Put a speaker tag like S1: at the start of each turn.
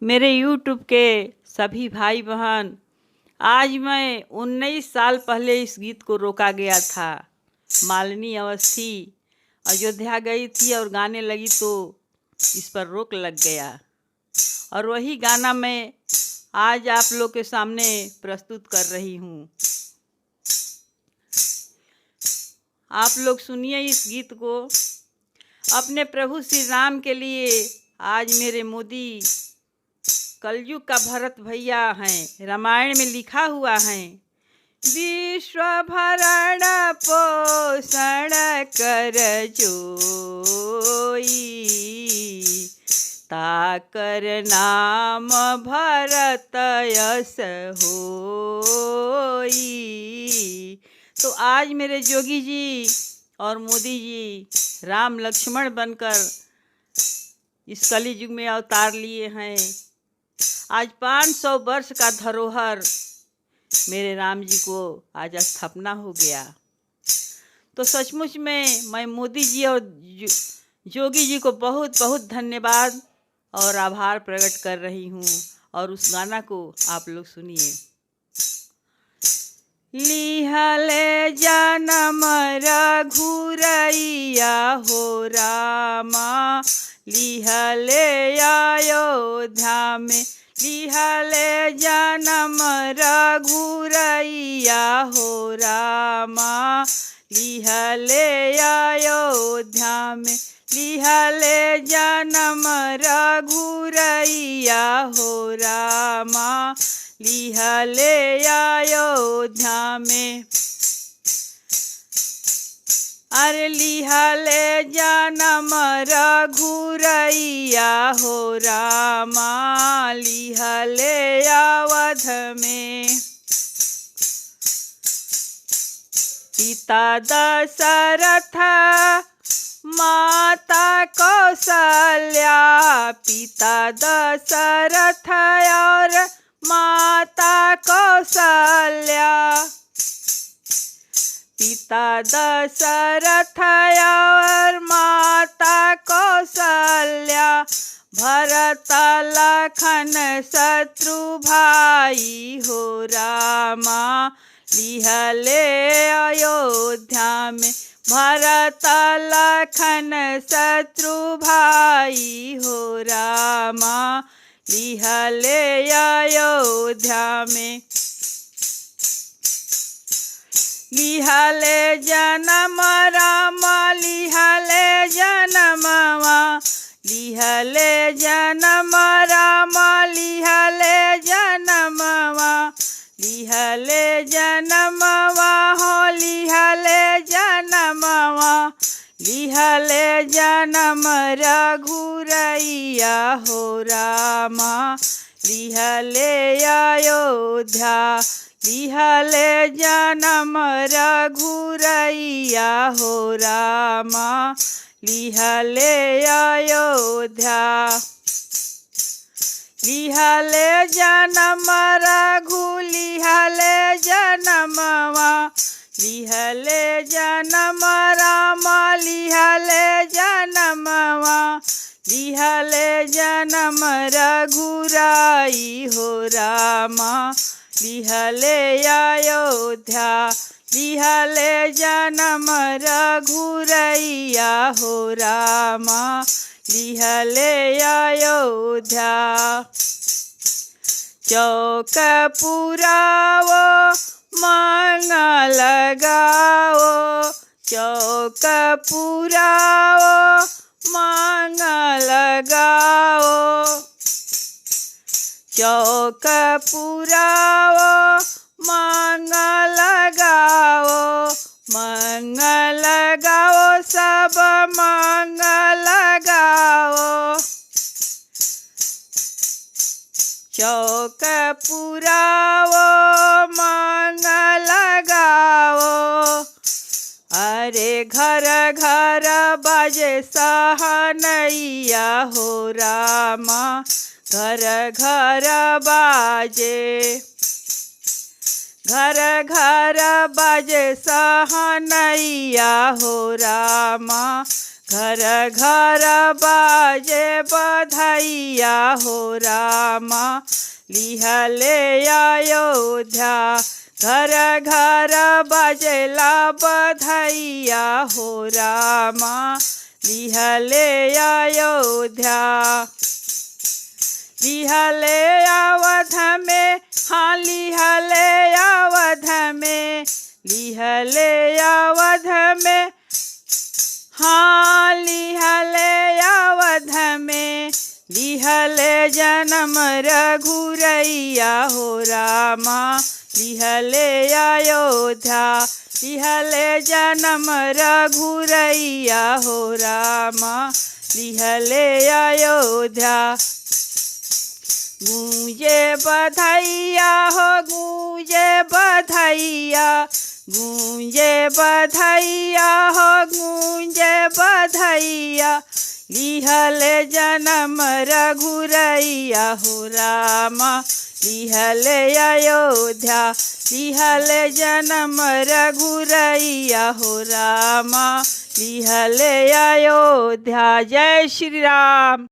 S1: मेरे यूट्यूब के सभी भाई बहन, आज मैं 19 साल पहले इस गीत को रोका गया था। मालिनी अवस्थी अयोध्या गई थी और गाने लगी तो इस पर रोक लग गया, और वही गाना मैं आज आप लोग के सामने प्रस्तुत कर रही हूँ। आप लोग सुनिए इस गीत को। अपने प्रभु श्री राम के लिए आज मेरे मोदी कलयुग का भरत भैया हैं। रामायण में लिखा हुआ है, विश्व भरण पोषण कर जोई, ताकर नाम भरत यश होई। तो आज मेरे जोगी जी और मोदी जी राम लक्ष्मण बनकर इस कली युग में अवतार लिए हैं। आज 500 वर्ष का धरोहर मेरे राम जी को आज स्थापना हो गया। तो सचमुच में मैं मोदी जी और जोगी जी को बहुत बहुत धन्यवाद और आभार प्रकट कर रही हूँ। और उस गाना को आप लोग सुनिए। लिहले जनम रघुरैया हो रामा, लिहले अयोध्या में, लिहले जनम रघुरैया हो रामा, लिहले अयोध्या में, लिहले जनम रघुरैया हो रामा, लिहले अयोध्या में। अरे लिहले जनम रघुरैया हो रामा, लिहले अवध में, पिता दशरथ माता कौशल्या, पिता दशरथ और माता कौशल्या, पिता दशरथ और माता कौशल्या, भरत लखन शत्रु भाई हो रामा, लिहले अयोध्या में, भरत लखन शत्रु भाई हो रामा, लिहले अयोध्या में। लिहले जनम राम, लिहले जनमवा, लिहले जनम राम, लिहले जनमवा, लिहले जनमवा हो, लिहले जनमवा, लिहले जनम रघुरैया हो रामा, लिहले अयोध्या, लिहले जनम रघुरैया हो रामा, लिहले अयोध्या, लिहले जनम रघु, लिहले जनमवा, लिहले जनम राम, लिहले जनमवा, लिहले जनम रघुराई हो रामा, लिहले अयोध्या, लिहले जनम रघुरैया हो रामा, लिहले अयोध्या। चौक पुरावो मंगल गाओ, चौक पुरावो मंगल गाओ, चौक पुरावो मंगल गाओ, मंगल गाओ सब मंगल गाओ, चौक पुरावो मंगल गाओ। अरे घर घर बाजे सहनैया हो रामा, घर घर बाजे, घर घर बाजे सहनैया हो रामा, घर घर बाजे बधाइया हो रामा लिहले अयोध्या। घर घर बजला बधाइया हो रामा लिहले अयोध्या। लिहले अवध में, हाँ लिहले अवध में, लिहले अवध में, हाँ लिहले अवध में, लिहले जन्म रघुरैया हो रामा लिहले अयोध्या। लिहले जन्म रघुरैया हो रामा लिहले अयोध्या। गूंजे बधाइया हो गूंजे बधाइया, गूंजे बधाइया हो गूंजे बधाइया। लिहले जन्म रघुरैया हो रामा लिहले अयोध्या। लिहले जन्म रघुरैया हो रामा लिहले अयोध्या। जय श्री राम।